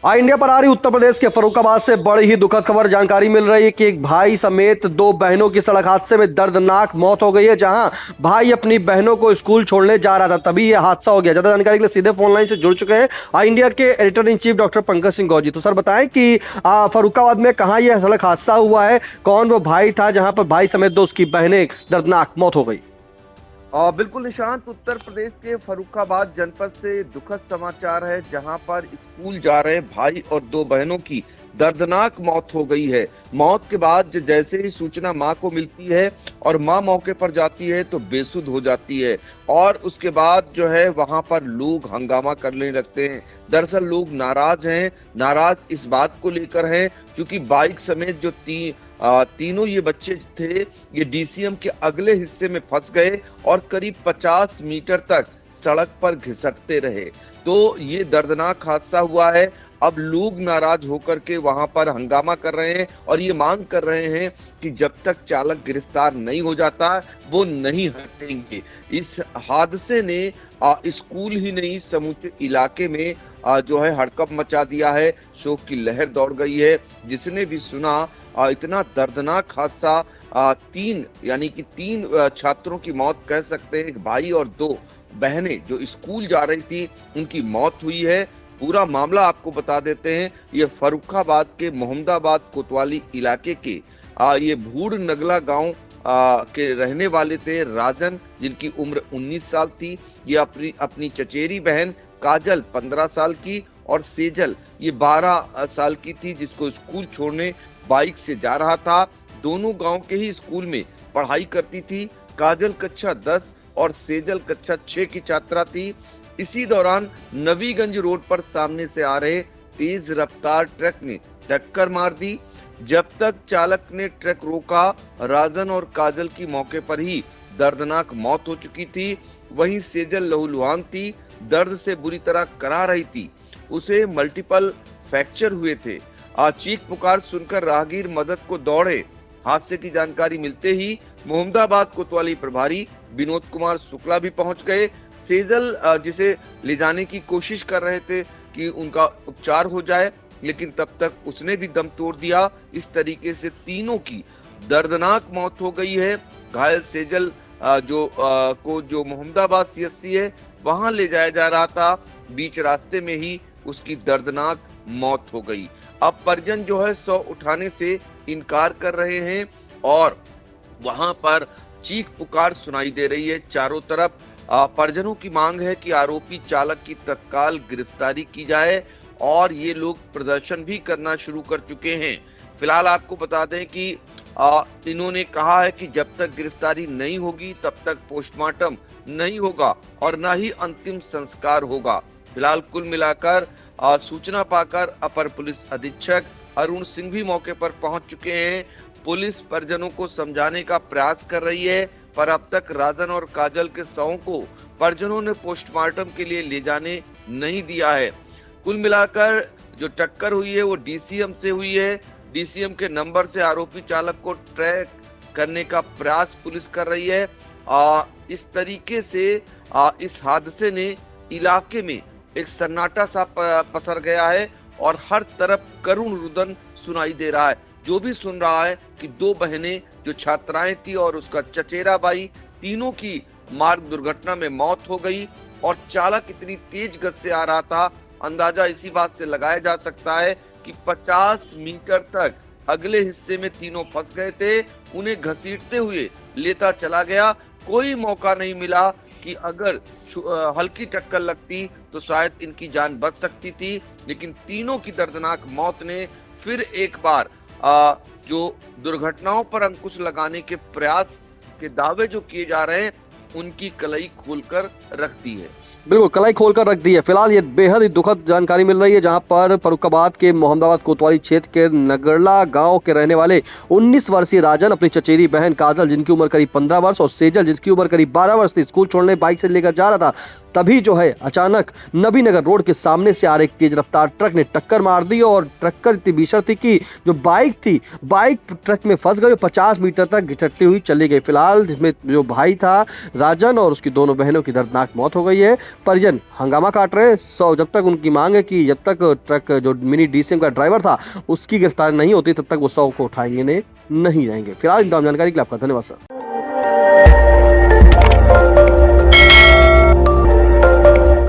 India पर आ रही उत्तर प्रदेश के फर्रुखाबाद से बड़ी ही दुखद खबर जानकारी मिल रही है कि एक भाई समेत दो बहनों की सड़क हादसे में दर्दनाक मौत हो गई है। जहां भाई अपनी बहनों को स्कूल छोड़ने जा रहा था, तभी यह हादसा हो गया। ज्यादा जानकारी के लिए सीधे फोन लाइन से जुड़ चुके हैं इंडिया के editor in chief doctor Pankaj Singh Gaur ji. तो सर बताएं कि फर्रुखाबाद में कहां यह सड़क हादसा हुआ है, कौन वो भाई था जहां पर भाई समेत दो उसकी बहनें दर्दनाक मौत हो गई। बिल्कुल निशांत, उत्तर प्रदेश के फर्रुखाबाद जनपद से दुखद समाचार है, जहां पर स्कूल जा रहे भाई और दो बहनों की दर्दनाक मौत हो गई है। मौत के बाद जैसे ही सूचना मां को मिलती है और मां मौके पर जाती है तो बेसुध हो जाती है और उसके बाद जो है वहां पर लोग हंगामा करने लगते हैं। दरअसल लोग नाराज इस बात को लेकर हैं क्योंकि बाइक समेत जो तीनों ये बच्चे थे, ये डीसीएम के अगले हिस्से में फंस गए और करीब 50 मीटर तक सड़क पर घिसटते रहे। तो ये दर्दनाक हादसा हुआ है। अब लोग नाराज होकर के वहां पर हंगामा कर रहे हैं और ये मांग कर रहे हैं कि जब तक चालक गिरफ्तार नहीं हो जाता वो नहीं हटेंगे। इस हादसे ने स्कूल ही नहीं समूचे इलाके में जो है हड़कंप मचा दिया है। शोक की लहर दौड़ गई है। जिसने भी सुना इतना दर्दनाक हादसा, तीन छात्रों की मौत कह सकते हैं, एक भाई और दो बहनें जो स्कूल जा रही थी उनकी मौत हुई है। पूरा मामला आपको बता देते हैं। ये फर्रुखाबाद के मोहम्मदाबाद कोतवाली इलाके के ये भूड़ नगला गांव के रहने वाले थे राजन, जिनकी उम्र 19 साल थी। ये अपनी चचेरी बहन काजल 15 साल की और सेजल ये 12 साल की थी, जिसको स्कूल छोड़ने बाइक से जा रहा था। दोनों गांव के ही स्कूल में पढ़ाई करती थी। काजल कक्षा 10 और सेजल कक्षा 6 की छात्रा थी। इसी दौरान नवीगंज रोड पर सामने से आ रहे तेज रफ्तार ट्रक ने टक्कर मार दी। जब तक चालक ने ट्रक रोका, राजन और काजल की मौके पर ही दर्दनाक मौत हो चुकी थी। वहीं सेजल लहूलुहान थी, दर्द से बुरी तरह करा रही थी। उसे मल्टीपल फ्रैक्चर हुए थे। चीख पुकार सुनकर राहगीर मदद को दौड़े। हादसे की जानकारी मिलते ही मोहम्मदाबाद कोतवाली प्रभारी विनोद कुमार शुक्ला भी पहुंच गए। सेजल जिसे ले जाने की कोशिश कर रहे थे कि उनका उपचार हो जाए, लेकिन तब तक उसने भी दम तोड़ दिया। इस तरीके से तीनों की दर्दनाक मौत हो गई है। घायल सेजल जो मोहम्मदाबाद सीएचसी है वहां ले जाया जा रहा था, बीच रास्ते में ही उसकी दर्दनाक मौत हो गई। अब परिजन जो है 100 उठाने से इनकार कर रहे हैं और वहां पर चीख पुकार सुनाई दे रही है चारों तरफ। परिजनों की मांग है कि आरोपी चालक की तत्काल गिरफ्तारी की जाए और ये लोग प्रदर्शन भी करना शुरू कर चुके हैं। फिलहाल आपको बता दें कि इन्होंने कहा है कि जब तक गिरफ्तारी नहीं होगी तब तक पोस्टमार्टम नहीं होगा और न ही अंतिम संस्कार होगा। फिलहाल कुल मिलाकर सूचना पाकर अपर पुलिस अधीक्षक अरुण सिंह भी मौके पर पहुंच चुके हैं। पुलिस परिजनों को समझाने का प्रयास कर रही है, पर अब तक राजन और काजल के शवों को परिजनों ने पोस्टमार्टम के लिए ले जाने नहीं दिया है। कुल मिलाकर जो टक्कर हुई है वो डीसीएम से हुई है। डीसीएम के नंबर से आरोपी चालक को ट्रैक करने का प्रयास पुलिस कर रही है। इस तरीके से इस हादसे ने इलाके में एक सन्नाटा सा पसर गया है और हर तरफ करुण रुदन सुनाई दे रहा है। जो भी सुन रहा है कि दो बहनें जो छात्राएं थी और उसका चचेरा भाई, तीनों की मार्ग दुर्घटना में मौत हो गई और चालक इतनी तेज गति से आ रहा था। अंदाजा इसी बात से लगाया जा सकता है कि 50 मीटर तक अगले हिस्से में तीनों फंस गए थे। उन्हें घसीटते हुए लेता चला गया। कोई मौका नहीं मिला कि अगर हल्की टक्कर लगती तो शायद इनकी जान बच सकती थी, लेकिन तीनों की दर्दनाक मौत ने फिर एक बार जो दुर्घटनाओं पर अंकुश लगाने के प्रयास के दावे जो किए जा रहे हैं उनकी कलई खोलकर रख दी है। बिल्कुल कलाई खोलकर रख दी है। फिलहाल ये बेहद ही दुखद जानकारी मिल रही है, जहां पर फर्रुखाबाद के मोहम्मदाबाद कोतवाली क्षेत्र के नगरला गांव के रहने वाले 19 वर्षीय राजन अपनी चचेरी बहन काजल, जिनकी उम्र करीब 15 वर्ष, और सेजल जिसकी उम्र करीब 12 वर्ष थी, स्कूल छोड़ने बाइक से लेकर जा रहा था। तभी जो है अचानक नबीनगर रोड के सामने से आ रहे एक तेज रफ्तार ट्रक ने टक्कर मार दी और टक्कर इतनी भीषण थी कि जो बाइक थी, बाइक ट्रक में फंस गई और 50 मीटर तक घिसटती हुई चली गई। फिलहाल जिसमें जो भाई था राजन और उसकी दोनों बहनों की दर्दनाक मौत हो गई है। परिजन हंगामा काट रहे हैं। जब तक उनकी मांग है कि जब तक ट्रक जो मिनी डीसीएम का ड्राइवर था उसकी गिरफ्तारी नहीं होती तब तक वो 100 को उठाएंगे नहीं जाएंगे। फिलहाल इंतजाम जानकारी के लिए आपका धन्यवाद सर।